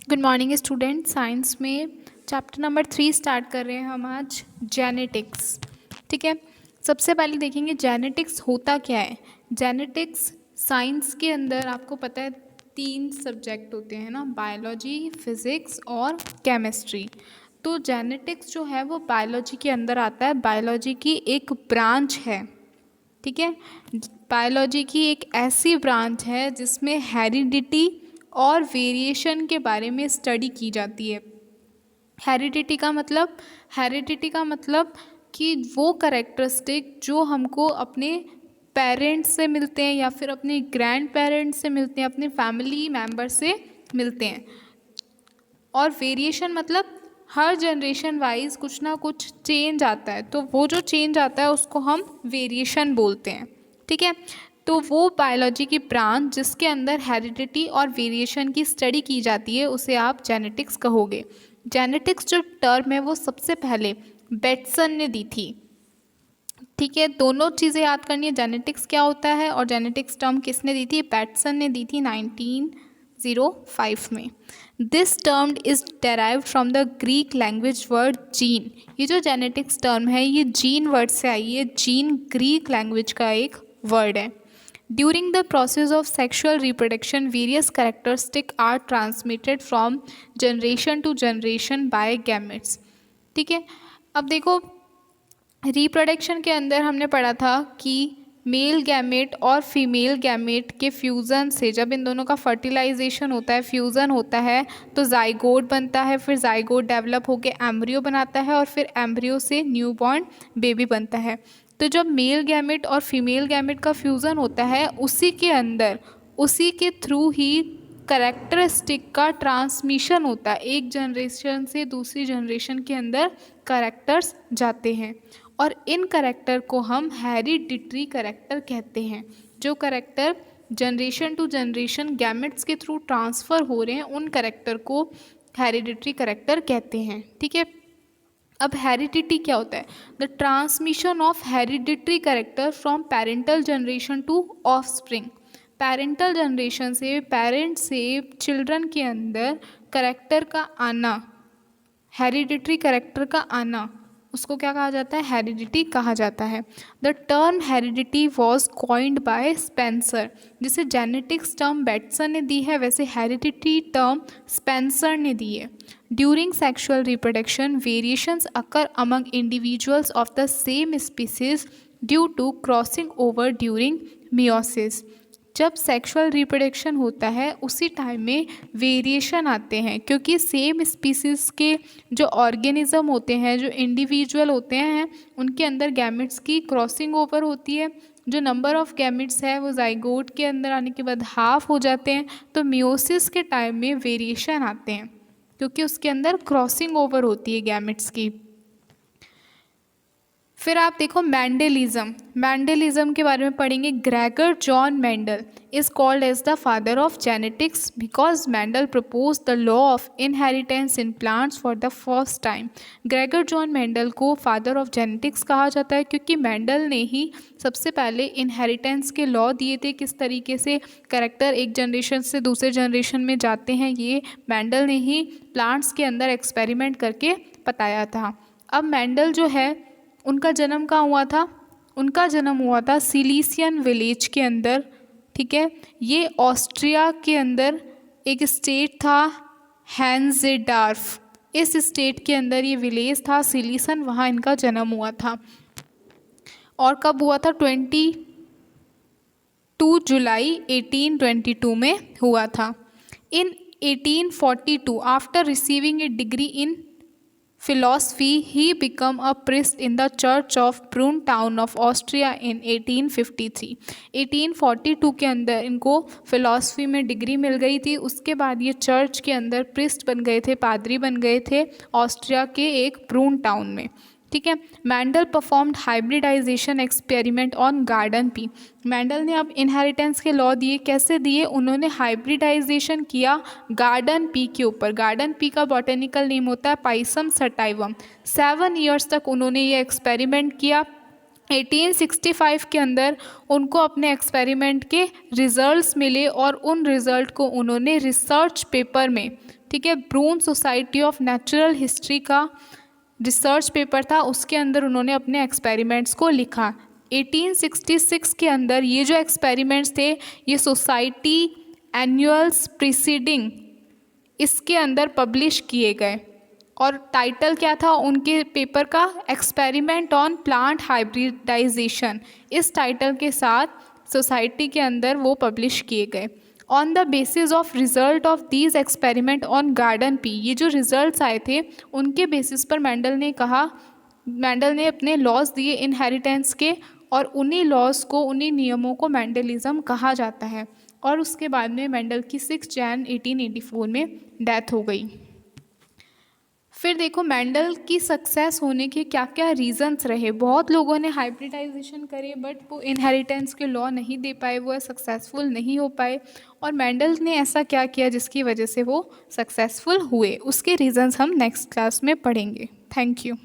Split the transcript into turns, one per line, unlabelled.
Good morning student. Science में chapter number 3 start कर रहे हैं हम आज, जेनेटिक्स। ठीक है, सबसे पहले देखेंगे जेनेटिक्स होता क्या है। जेनेटिक्स साइंस के अंदर आपको पता है 3 सब्जेक्ट होते हैं ना, बायोलॉजी, फिज़िक्स और केमिस्ट्री। तो जेनेटिक्स जो है वो बायोलॉजी के अंदर आता है, बायोलॉजी की एक ब्रांच है। ठीक है, बायोलॉजी की एक ऐसी ब्रांच है जिसमें हेरिडिटी और वेरिएशन के बारे में स्टडी की जाती है। हेरिडिटी का मतलब कि वो करेक्टरिस्टिक जो हमको अपने पेरेंट्स से मिलते हैं या फिर अपने ग्रैंड पेरेंट्स से मिलते हैं, अपने फैमिली मेम्बर से मिलते हैं। और वेरिएशन मतलब हर जनरेशन वाइज कुछ ना कुछ चेंज आता है, तो वो जो चेंज आता है उसको हम वेरिएशन बोलते हैं। ठीक है, तो वो बायोलॉजी की ब्रांच जिसके अंदर हेरिडिटी और वेरिएशन की स्टडी की जाती है उसे आप जेनेटिक्स कहोगे। जेनेटिक्स जो टर्म है वो सबसे पहले बेटसन ने दी थी। ठीक है, दोनों चीज़ें याद करनी है, जेनेटिक्स क्या होता है और जेनेटिक्स टर्म किसने दी थी। बेटसन ने दी थी 1905 में। This term is derived from the Greek language word gene. ये जो जेनेटिक्स टर्म है ये जीन वर्ड से आई है। जीन ग्रीक लैंग्वेज का एक वर्ड है। During the process of sexual reproduction various characteristic are transmitted from generation to generation by gametes. ठीक है, अब देखो रिप्रोडक्शन के अंदर हमने पढ़ा था कि मेल गैमेट और फीमेल गैमेट के फ्यूज़न से जब इन दोनों का फर्टिलाइजेशन होता है, फ्यूज़न होता है, तो जाइगोट बनता है। फिर जाइगोट डेवलप होकर एम्ब्रियो बनाता है और फिर एम्ब्रियो से न्यूबॉर्न बेबी बनता है। तो जब मेल गैमेट और फीमेल गैमेट का फ्यूज़न होता है उसी के अंदर, उसी के थ्रू ही करेक्टरिस्टिक का ट्रांसमिशन होता है। एक जनरेशन से दूसरी जनरेशन के अंदर करेक्टर्स जाते हैं और इन करेक्टर को हम हेरिडिटरी करेक्टर कहते हैं। जो character generation to generation gametes के थ्रू ट्रांसफ़र हो रहे हैं उन करेक्टर को हेरिडिटरी करेक्टर कहते हैं। ठीक है, अब हेरिडिटी क्या होता है। The transmission of hereditary character from parental generation to offspring. Parental generation से, पेरेंट से चिल्ड्रन के अंदर करेक्टर का आना, हेरिडिटरी करेक्टर का आना, उसको क्या कहा जाता है, हेरिडिटी कहा जाता है। The term heredity was coined by Spencer. जिसे जेनेटिक्स टर्म बेटसन ने दी है वैसे हेरिडिटी टर्म स्पेंसर ने दी है। During sexual reproduction variations occur among individuals of the same species due to crossing over during meiosis. जब सेक्सुअल रिप्रोडक्शन होता है उसी टाइम में वेरिएशन आते हैं, क्योंकि सेम स्पीसीज़ के जो ऑर्गेनिज्म होते हैं, जो इंडिविजुअल होते हैं, उनके अंदर गैमेट्स की क्रॉसिंग ओवर होती है। जो नंबर ऑफ गैमेट्स है वो जाइगोट के अंदर आने के बाद हाफ हो जाते हैं, तो मियोसिस के टाइम में वेरिएशन आते हैं क्योंकि उसके अंदर क्रॉसिंग ओवर होती है गैमेट्स की। फिर आप देखो मैंडेलिज्म। मैंडेलिज्म के बारे में पढ़ेंगे। Gregor John Mendel is called as the father of genetics because Mendel propose the law of inheritance in plants for the first time. Gregor John Mendel को फादर ऑफ जेनेटिक्स कहा जाता है क्योंकि मैंडल ने ही सबसे पहले इनहेरिटेंस के law दिए थे, किस तरीके से करेक्टर एक जनरेशन से दूसरे जनरेशन में जाते हैं, ये मैंडल ने ही प्लांट्स के अंदर एक्सपेरिमेंट करके बताया था। अब मैंडल जो है उनका जन्म कहाँ हुआ था, उनका जन्म हुआ था सिलीसियन विलेज के अंदर। ठीक है, ये ऑस्ट्रिया के अंदर एक स्टेट था हैंजेडार्फ। इस स्टेट के अंदर ये विलेज था सिलीसन, वहाँ इनका जन्म हुआ था। और कब हुआ था, 22 जुलाई 1822 में हुआ था। इन 1842 after receiving A degree in philosophy he became a priest in the church of Bruntown of Austria in 1853। 1842 के अंदर इनको फिलॉसफी में डिग्री मिल गई थी। उसके बाद ये चर्च के अंदर प्रिस्ट बन गए थे, पादरी बन गए थे ऑस्ट्रिया के एक ब्रून टाउन में। ठीक है, Mendel performed hybridization experiment on garden pea. Mendel ने अब इनहेरिटेंस के लॉ दिए, कैसे दिए, उन्होंने हाइब्रिडाइजेशन किया गार्डन पी के ऊपर। गार्डन पी का बॉटेनिकल नेम होता है पाइसम सटाइवम। 7 ईयर्स तक उन्होंने ये एक्सपेरिमेंट किया 1865 के अंदर उनको अपने एक्सपेरिमेंट के रिजल्ट्स मिले और उन रिजल्ट को उन्होंने रिसर्च पेपर में, ठीक है, ब्रून सोसाइटी ऑफ नेचुरल हिस्ट्री का रिसर्च पेपर था, उसके अंदर उन्होंने अपने एक्सपेरिमेंट्स को लिखा। 1866 के अंदर ये जो एक्सपेरिमेंट्स थे ये सोसाइटी एनुअल्स प्रीसीडिंग इसके अंदर पब्लिश किए गए और टाइटल क्या था उनके पेपर का, एक्सपेरिमेंट ऑन प्लांट हाइब्रिडाइजेशन। इस टाइटल के साथ सोसाइटी के अंदर वो पब्लिश किए गए। On the basis of result of these experiment on garden P, ये जो रिजल्ट्स आए थे उनके बेसिस पर मेंडल ने अपने लॉज दिए इनहेरिटेंस के, और उन्हीं लॉज को, उन्हीं नियमों को मेंडलिज्म कहा जाता है। और उसके बाद में मेंडल की 6 जैन 1884 में डेथ हो गई। फिर देखो मेंडल की सक्सेस होने के क्या क्या रीजंस रहे। बहुत लोगों ने हाइब्रिडाइजेशन करे बट वो इनहेरिटेंस के लॉ नहीं दे पाए, वो सक्सेसफुल नहीं हो पाए। और मेंडल ने ऐसा क्या किया जिसकी वजह से वो सक्सेसफुल हुए, उसके रीजंस हम नेक्स्ट क्लास में पढ़ेंगे। Thank you.